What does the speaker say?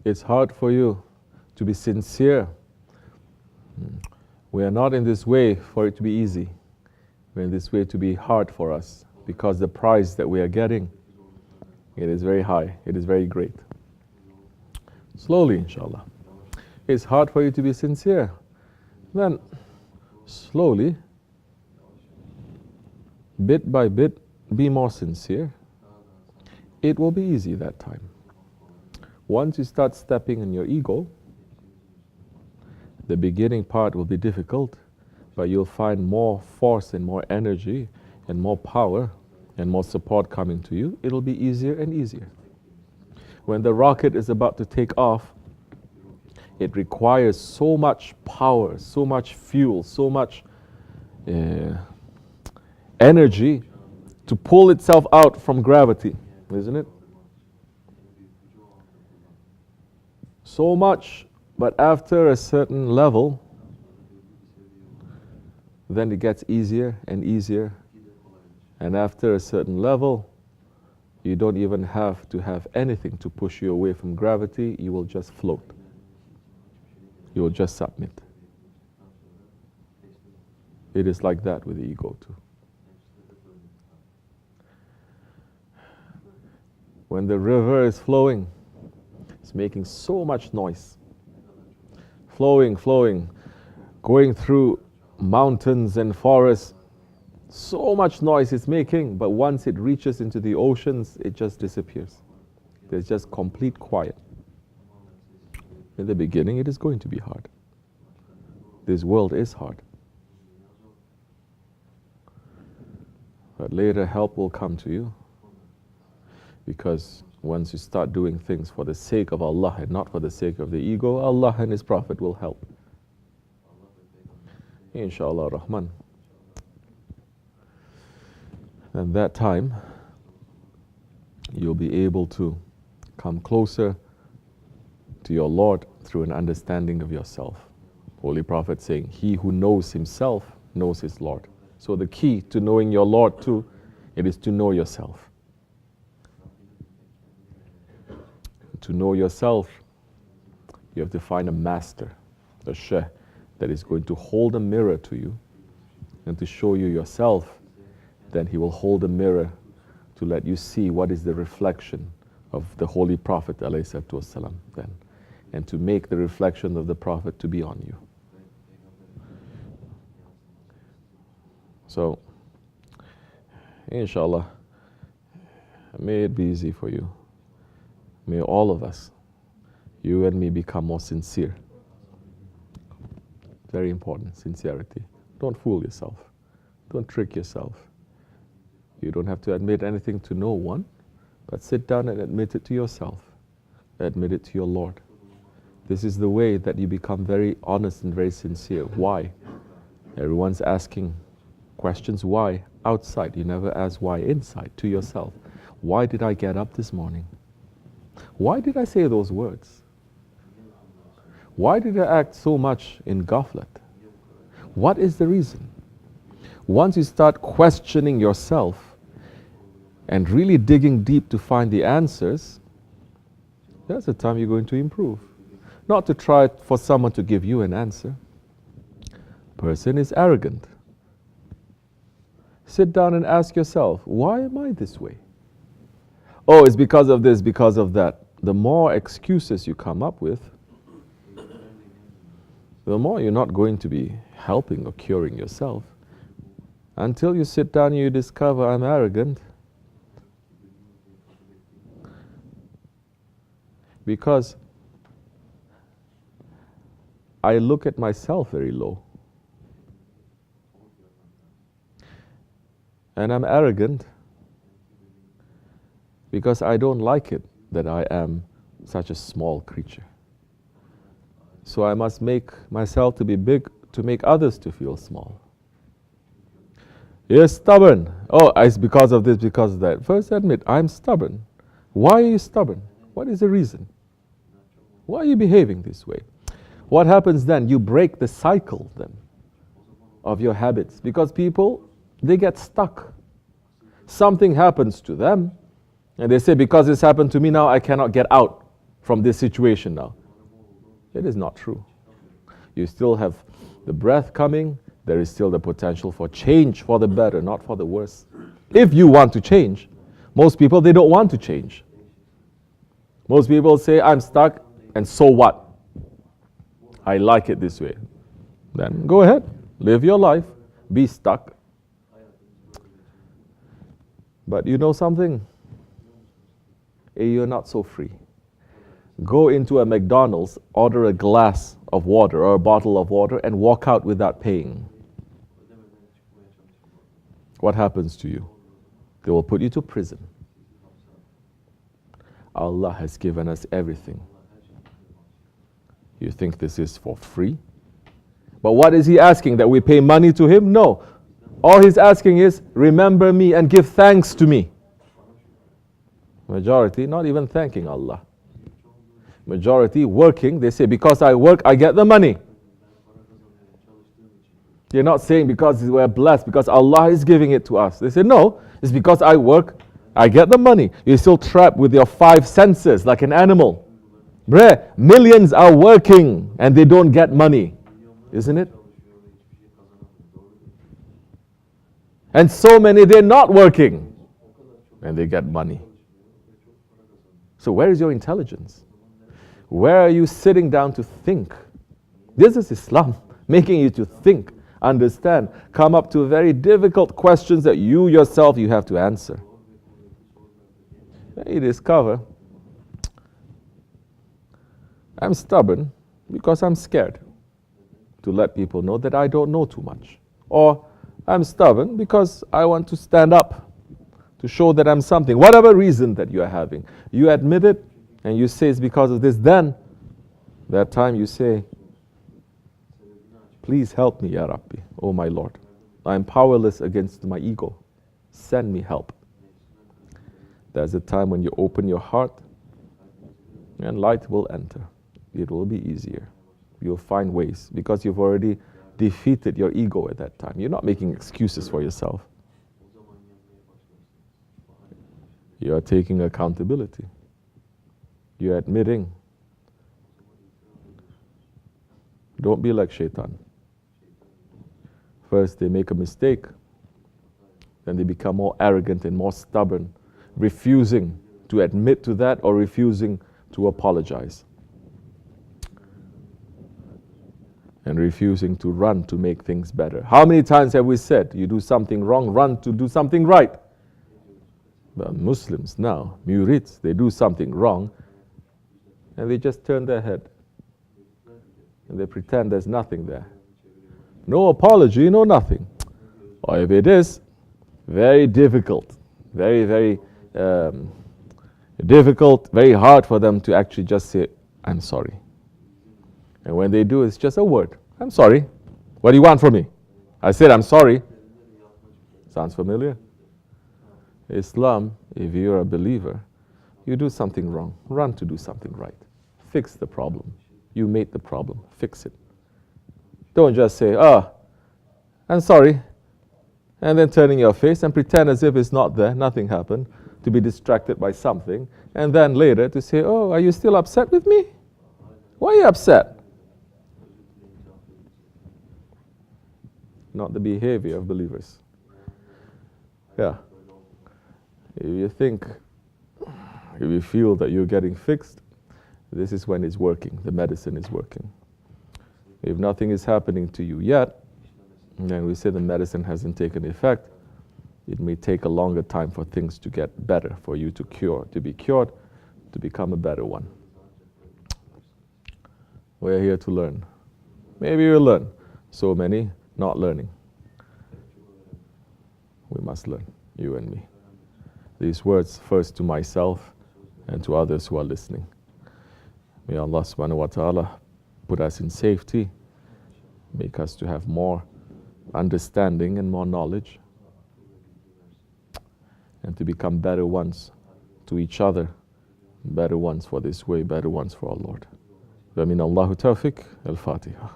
It's hard for you to be sincere. We are not in this way for it to be easy. We're in this way to be hard for us, because the price that we are getting, it is very high, it is very great. Slowly, inshallah. It's hard for you to be sincere. Then, slowly, bit by bit, be more sincere. It will be easy that time. Once you start stepping in your ego, the beginning part will be difficult, but you'll find more force and more energy and more power and more support coming to you. It'll be easier and easier. When the rocket is about to take off, it requires so much power, so much fuel, so much energy to pull itself out from gravity, isn't it? So much, but after a certain level, then it gets easier and easier. And after a certain level, you don't even have to have anything to push you away from gravity. You will just float. You will just submit. It is like that with the ego too. When the river is flowing, it's making so much noise. Flowing, going through mountains and forests. So much noise it's making, but once it reaches into the oceans, it just disappears. There's just complete quiet. In the beginning, it is going to be hard. This world is hard. But later, help will come to you. Because once you start doing things for the sake of Allah and not for the sake of the ego, Allah and His Prophet will help. Inshallah Rahman. And that time, you'll be able to come closer to your Lord through an understanding of yourself. Holy Prophet saying, he who knows himself knows his Lord. So the key to knowing your Lord too, it is to know yourself. To know yourself, you have to find a master, a shaykh, that is going to hold a mirror to you and to show you yourself. Then he will hold a mirror to let you see what is the reflection of the Holy Prophet ﷺ then, and to make the reflection of the Prophet to be on you. So, inshallah, may it be easy for you. May all of us, you and me, become more sincere. Very important, sincerity. Don't fool yourself. Don't trick yourself. You don't have to admit anything to no one, but sit down and admit it to yourself. Admit it to your Lord. This is the way that you become very honest and very sincere. Why? Everyone's asking questions why outside. You never ask why inside, to yourself. Why did I get up this morning? Why did I say those words? Why did I act so much in ghaflat? What is the reason? Once you start questioning yourself and really digging deep to find the answers, that's the time you're going to improve. Not to try for someone to give you an answer. Person is arrogant. Sit down and ask yourself, why am I this way? Oh, it's because of this, because of that. The more excuses you come up with, the more you're not going to be helping or curing yourself. Until you sit down and you discover I'm arrogant. Because I look at myself very low. And I'm arrogant because I don't like it that I am such a small creature. So I must make myself to be big to make others to feel small. You're stubborn. Oh, it's because of this, because of that. First admit, I'm stubborn. Why are you stubborn? What is the reason? Why are you behaving this way? What happens then? You break the cycle then of your habits, because people, they get stuck. Something happens to them and they say, because this happened to me now, I cannot get out. from this situation now. It is not true. You still have the breath coming. There is still the potential for change for the better, not for the worse. If you want to change. Most people, they don't want to change. Most people say, I'm stuck, and so what? I like it this way. Then go ahead, live your life, be stuck. But you know something? You're not so free. Go into a McDonald's, order a glass of water or a bottle of water, and walk out without paying. What happens to you? They will put you to prison. Allah has given us everything. You think this is for free? But what is He asking? That we pay money to Him? No. All He's asking is, remember me and give thanks to me. Majority not even thanking Allah. Majority working, they say, because I work, I get the money. They're not saying because we're blessed, because Allah is giving it to us. They say, no, it's because I work, I get the money. You're still trapped with your 5 senses like an animal. Bruh, millions are working and they don't get money. Isn't it? And so many, they're not working and they get money. So where is your intelligence? Where are you sitting down to think? This is Islam, making you to think, understand, come up to very difficult questions that you yourself, you have to answer. You discover, I'm stubborn because I'm scared to let people know that I don't know too much. Or I'm stubborn because I want to stand up to show that I'm something. Whatever reason that you are having, you admit it and you say it's because of this. Then, that time you say, please help me, Ya Rabbi, oh my Lord. I am powerless against my ego. Send me help. There's a time when you open your heart and light will enter. It will be easier. You'll find ways because you've already defeated your ego at that time. You're not making excuses for yourself. You are taking accountability. You're admitting. Don't be like Shaitan. First they make a mistake, then they become more arrogant and more stubborn, refusing to admit to that or refusing to apologize. And refusing to run to make things better. How many times have we said, you do something wrong, run to do something right? But Muslims now, murids, they do something wrong and they just turn their head and they pretend there's nothing there. No apology, no nothing. Or if it is, very difficult, very difficult, very hard for them to actually just say, I'm sorry. And when they do, it's just a word. I'm sorry. What do you want from me? I said, I'm sorry. Sounds familiar? Islam, if you're a believer, you do something wrong, run to do something right. Fix the problem. You made the problem. Fix it. Don't just say, I'm sorry, and then turning your face and pretend as if it's not there, nothing happened, to be distracted by something, and then later to say, oh, are you still upset with me? Why are you upset? Not the behavior of believers. Yeah. If you think, if you feel that you're getting fixed, this is when it's working, the medicine is working. If nothing is happening to you yet, and we say the medicine hasn't taken effect, it may take a longer time for things to get better, for you to cure, to be cured, to become a better one. We're here to learn. Maybe we'll learn. So many not learning. We must learn, you and me. These words first to myself and to others who are listening. May Allah subhanahu wa ta'ala put us in safety, make us to have more understanding and more knowledge, and to become better ones to each other, better ones for this way, better ones for our Lord. Wa min Allahu tawfiq, al-Fatiha.